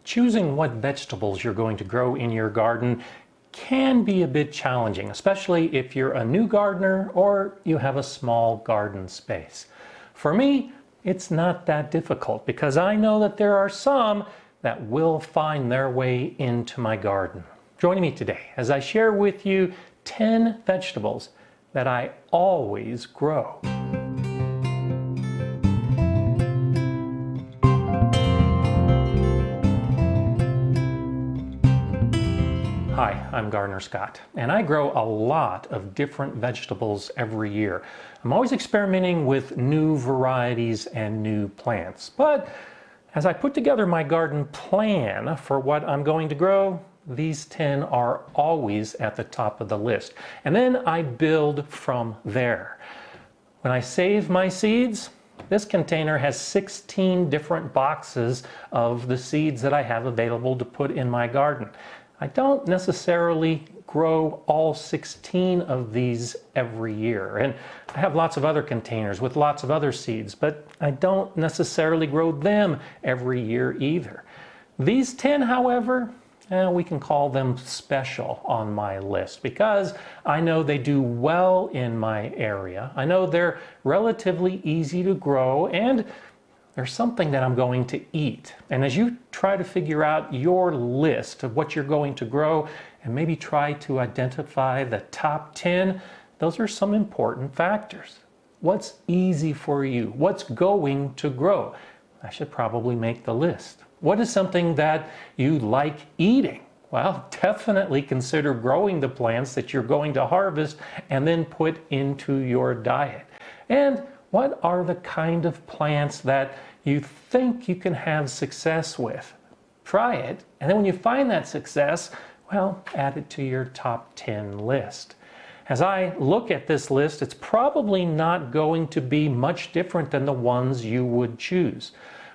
Choosing what vegetables you're going to grow in your garden can be a bit challenging, especially if you're a new gardener or you have a small garden space. For me, it's not that difficult because I know that there are some that will find their way into my garden. Join me today as I share with you 10 vegetables that I always grow. Hi, I'm Gardener Scott, and I grow a lot of different vegetables every year. I'm always experimenting with new varieties and new plants. But as I put together my garden plan for what I'm going to grow, these 10 are always at the top of the list. And then I build from there. When I save my seeds, this container has 16 different boxes of the seeds that I have available to put in my garden. I don't necessarily grow all 16 of these every year, and I have lots of other containers with lots of other seeds, but I don't necessarily grow them every year either. These 10, however, we can call them special on my list because I know they do well in my area. I know they're relatively easy to grow, and there's something that I'm going to eat. And as you try to figure out your list of what you're going to grow and maybe try to identify the top 10, those are some important factors. What's easy for you? What's going to grow? I should probably make the list. What is something that you like eating? Well, definitely consider growing the plants that you're going to harvest and then put into your diet. And what are the kind of plants that you think you can have success with? Try it, and then when you find that success, well, add it to your top 10 list. As I look at this list, it's probably not going to be much different than the ones you would choose.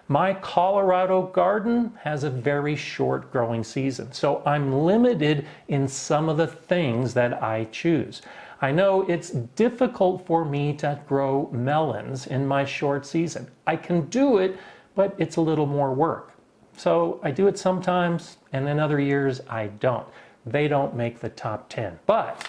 My Colorado garden has a very short growing season, so I'm limited in some of the things that I choose. I know it's difficult for me to grow melons in my short season. I can do it, but it's a little more work. So I do it sometimes, and then other years I don't. They don't make the top 10. But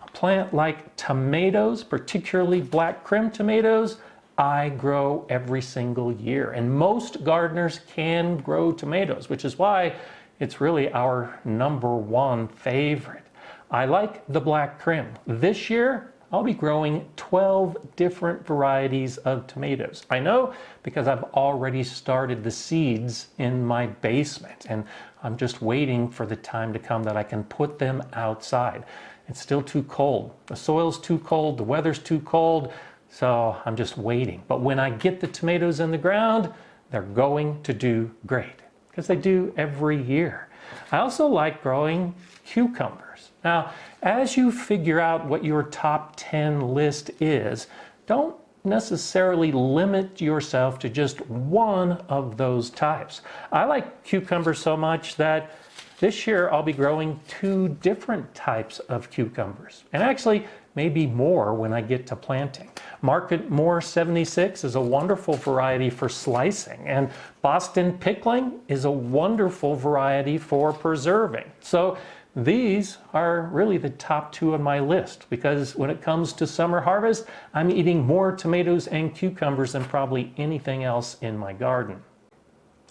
a plant like tomatoes, particularly black Krim tomatoes, I grow every single year. And most gardeners can grow tomatoes, which is why it's really our #1 favorite. I like the black Krim. This year, I'll be growing 12 different varieties of tomatoes. I know because I've already started the seeds in my basement, and I'm just waiting for the time to come that I can put them outside. It's still too cold. The soil's too cold, the weather's too cold, so I'm just waiting. But when I get the tomatoes in the ground, they're going to do great, because they do every year. I also like growing cucumbers. Now, as you figure out what your top 10 list is, don't necessarily limit yourself to just one of those types. I like cucumbers so much that this year I'll be growing 2 different types of cucumbers, and actually maybe more when I get to planting. Market Moore 76 is a wonderful variety for slicing, and Boston Pickling is a wonderful variety for preserving. So these are really the top 2 on my list because when it comes to summer harvest, I'm eating more tomatoes and cucumbers than probably anything else in my garden.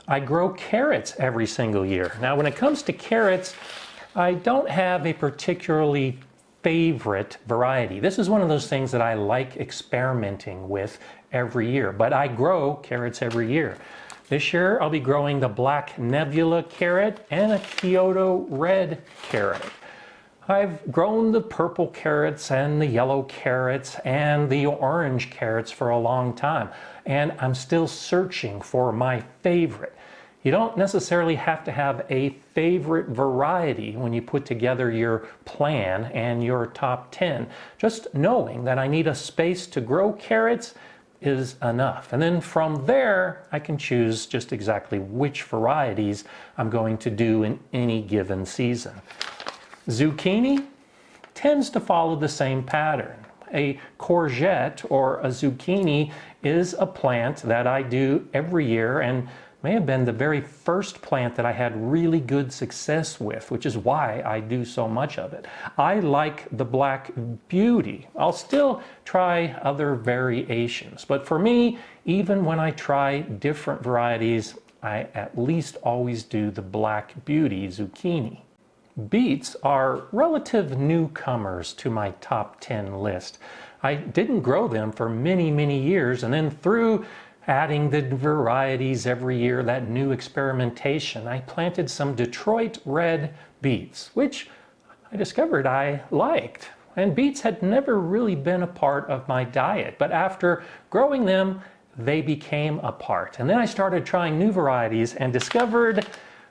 I grow carrots every single year. Now, when it comes to carrots, I don't have a particularly favorite variety. This is one of those things that I like experimenting with every year, but I grow carrots every year. This year I'll be growing the black Nebula carrot and a Kyoto red carrot. I've grown the purple carrots and the yellow carrots and the orange carrots for a long time, and I'm still searching for my favorite. You don't necessarily have to have a favorite variety when you put together your plan and your top 10. Just knowing that I need a space to grow carrots is enough. And then from there, I can choose just exactly which varieties I'm going to do in any given season. Zucchini tends to follow the same pattern. A courgette or a zucchini is a plant that I do every year, and may have been the very first plant that I had really good success with, which is why I do so much of it. I like the Black Beauty. I'll still try other variations, but for me, even when I try different varieties, I at least always do the Black Beauty Zucchini. Beets are relative newcomers to my top 10 list. I didn't grow them for many, many years, and then through adding the varieties every year, that new experimentation, I planted some Detroit red beets, which I discovered I liked. And beets had never really been a part of my diet, but after growing them, they became a part. And then I started trying new varieties and discovered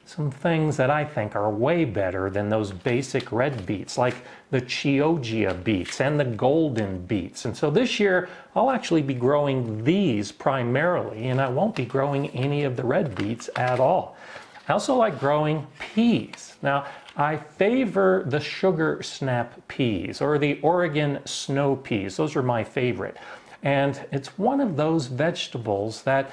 some things that I think are way better than those basic red beets, like the Chioggia beets and the golden beets. And so this year, I'll actually be growing these primarily, and I won't be growing any of the red beets at all. I also like growing peas. Now, I favor the sugar snap peas or the Oregon snow peas. Those are my favorite. And it's one of those vegetables that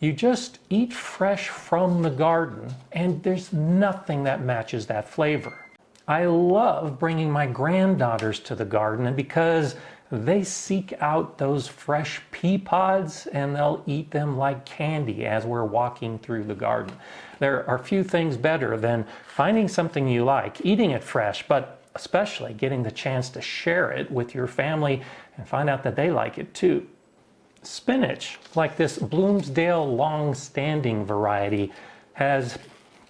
you just eat fresh from the garden, and there's nothing that matches that flavor. I love bringing my granddaughters to the garden, and because they seek out those fresh pea pods and they'll eat them like candy as we're walking through the garden. There are few things better than finding something you like, eating it fresh, but especially getting the chance to share it with your family and find out that they like it too. Spinach, like this Bloomsdale long-standing variety, has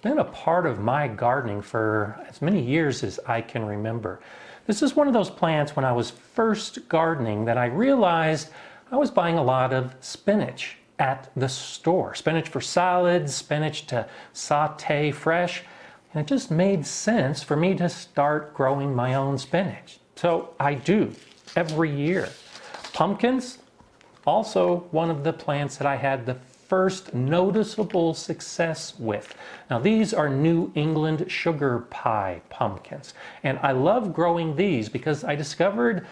been a part of my gardening for as many years as I can remember. This is one of those plants when I was first gardening that I realized I was buying a lot of spinach at the store. Spinach for salads, spinach to saute fresh, and it just made sense for me to start growing my own spinach. So I do every year. Pumpkins, also one of the plants that I had the first noticeable success with. Now these are New England sugar pie pumpkins, and I love growing these because I discovered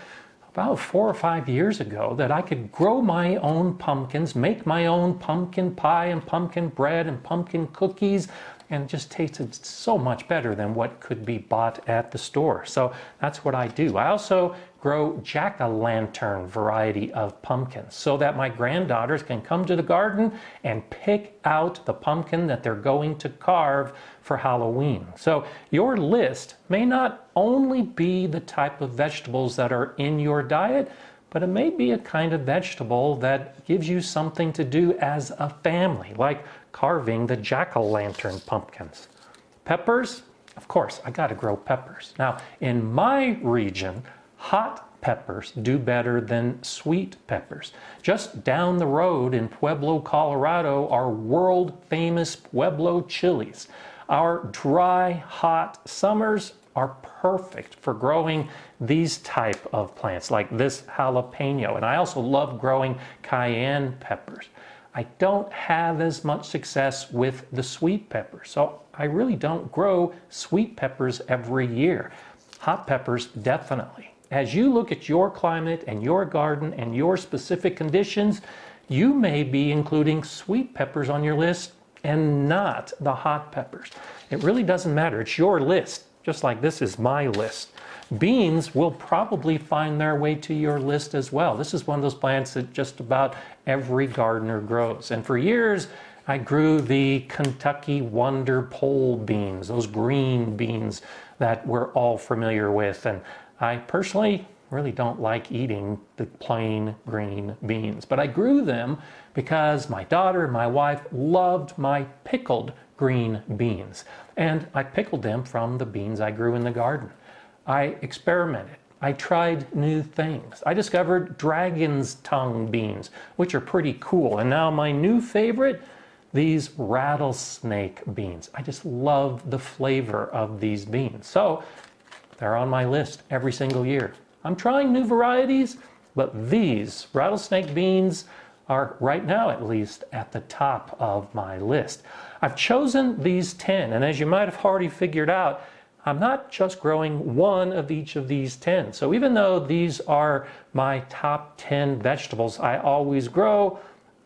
about 4 or 5 years ago that I could grow my own pumpkins, make my own pumpkin pie and pumpkin bread and pumpkin cookies, and it just tasted so much better than what could be bought at the store. So that's what I do. I also grow jack-o'-lantern variety of pumpkins so that my granddaughters can come to the garden and pick out the pumpkin that they're going to carve for Halloween. So your list may not only be the type of vegetables that are in your diet, but it may be a kind of vegetable that gives you something to do as a family, like carving the jack-o'-lantern pumpkins. Peppers, of course, I gotta grow peppers. Now, in my region, hot peppers do better than sweet peppers. Just down the road in Pueblo, Colorado, are world-famous Pueblo chilies. Our dry, hot summers are perfect for growing these type of plants, like this jalapeno. And I also love growing cayenne peppers. I don't have as much success with the sweet peppers, so I really don't grow sweet peppers every year. Hot peppers, definitely. As you look at your climate and your garden and your specific conditions, you may be including sweet peppers on your list and not the hot peppers. It really doesn't matter. It's your list, just like this is my list. Beans will probably find their way to your list as well. This is one of those plants that just about every gardener grows. And for years, I grew the Kentucky Wonder Pole beans, those green beans that we're all familiar with. And I personally really don't like eating the plain green beans, but I grew them because my daughter and my wife loved my pickled green beans. And I pickled them from the beans I grew in the garden. I experimented. I tried new things. I discovered dragon's tongue beans, which are pretty cool. And now my new favorite, these rattlesnake beans. I just love the flavor of these beans. So they're on my list every single year. I'm trying new varieties, but these rattlesnake beans are right now at least at the top of my list. I've chosen these 10, and as you might have already figured out, I'm not just growing one of each of these 10. So even though these are my top 10 vegetables I always grow,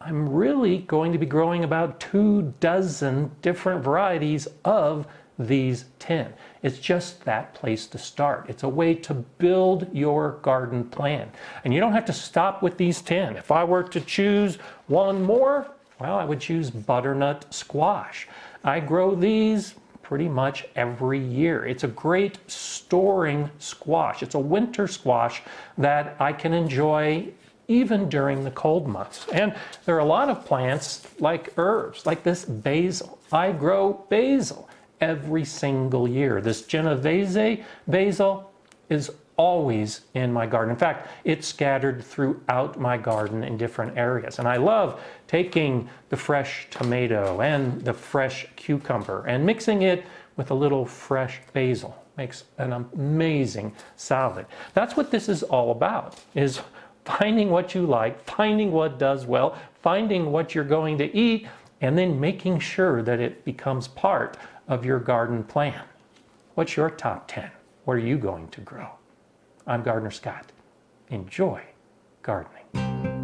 I'm really going to be growing about 24 different varieties of these 10. It's just that place to start. It's a way to build your garden plan. And you don't have to stop with these 10. If I were to choose one more, well, I would choose butternut squash. I grow these pretty much every year. It's a great storing squash. It's a winter squash that I can enjoy even during the cold months. And there are a lot of plants like herbs, like this basil. I grow basil every single year. This Genovese basil is always in my garden. In fact, it's scattered throughout my garden in different areas. And I love taking the fresh tomato and the fresh cucumber and mixing it with a little fresh basil. Makes an amazing salad. That's what this is all about, is finding what you like, finding what does well, finding what you're going to eat, and then making sure that it becomes part of your garden plan. What's your top 10? What are you going to grow? I'm Gardener Scott. Enjoy gardening.